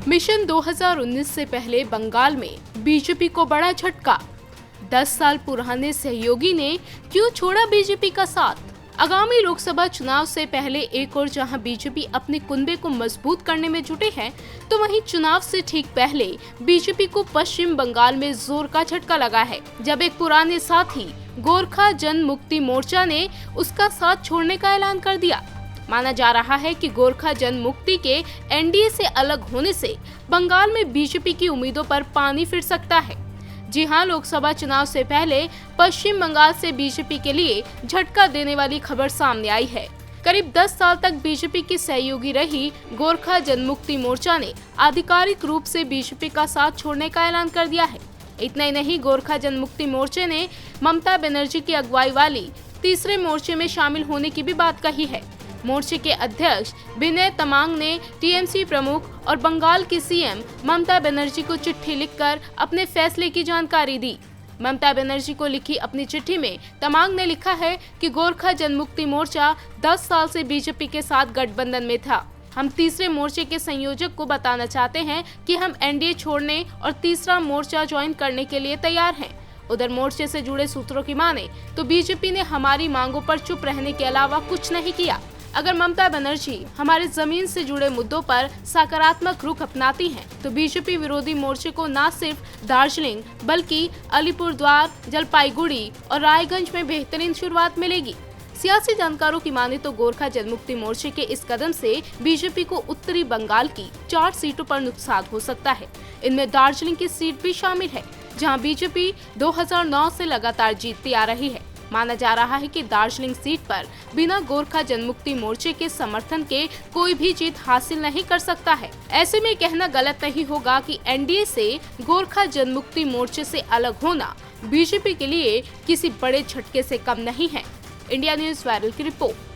Mission 2019 से पहले बंगाल में बीजेपी को बड़ा झटका। 10 साल पुराने सहयोगी ने क्यों छोड़ा बीजेपी का साथ? आगामी लोकसभा चुनाव से पहले एक और जहां बीजेपी अपने कुनबे को मजबूत करने में जुटे हैं, तो वहीं चुनाव से ठीक पहले बीजेपी को पश्चिम बंगाल में जोर का झटका लगा है, जब एक पुराने साथी गोरखा जन मुक्ति मोर्चा ने उसका साथ छोड़ने का ऐलान कर दिया। माना जा रहा है कि गोरखा जन मुक्ति के एनडीए से अलग होने से बंगाल में बीजेपी की उम्मीदों पर पानी फिर सकता है। जी हां, लोकसभा चुनाव से पहले पश्चिम बंगाल से बीजेपी के लिए झटका देने वाली खबर सामने आई है। करीब 10 साल तक बीजेपी की सहयोगी रही गोरखा जनमुक्ति मोर्चा ने आधिकारिक रूप से बीजेपी का साथ छोड़ने का ऐलान कर दिया है। इतना ही नहीं, गोरखा जनमुक्ति मोर्चे ने ममता बनर्जी की अगुवाई वाली तीसरे मोर्चे में शामिल होने की भी बात कही है। मोर्चे के अध्यक्ष विनय तमांग ने टीएमसी प्रमुख और बंगाल की सीएम ममता बनर्जी को चिट्ठी लिखकर अपने फैसले की जानकारी दी। ममता बनर्जी को लिखी अपनी चिट्ठी में तमांग ने लिखा है कि गोरखा जनमुक्ति मोर्चा 10 साल से बीजेपी के साथ गठबंधन में था। हम तीसरे मोर्चे के संयोजक को बताना चाहते हैं कि हम एनडीए छोड़ने और तीसरा मोर्चा ज्वाइन करने के लिए तैयार हैं। उधर मोर्चे से जुड़े सूत्रों की माने तो बीजेपी ने हमारी मांगों पर चुप रहने के अलावा कुछ नहीं किया। अगर ममता बनर्जी हमारे जमीन से जुड़े मुद्दों पर सकारात्मक रुख अपनाती हैं, तो बीजेपी विरोधी मोर्चे को न सिर्फ दार्जिलिंग बल्कि अलीपुरद्वार, जलपाईगुड़ी और रायगंज में बेहतरीन शुरुआत मिलेगी। सियासी जानकारों की माने तो गोरखा जनमुक्ति मोर्चे के इस कदम से बीजेपी को उत्तरी बंगाल की 4 सीटों पर नुकसान हो सकता है। इनमें दार्जिलिंग की सीट भी शामिल है, जहां बीजेपी 2009 से लगातार जीतती आ रही है। माना जा रहा है कि दार्जिलिंग सीट पर बिना गोरखा जनमुक्ति मोर्चे के समर्थन के कोई भी जीत हासिल नहीं कर सकता है। ऐसे में कहना गलत नहीं होगा कि एनडीए से गोरखा जनमुक्ति मोर्चे से अलग होना बीजेपी के लिए किसी बड़े झटके से कम नहीं है। इंडिया न्यूज़ वायरल की रिपोर्ट।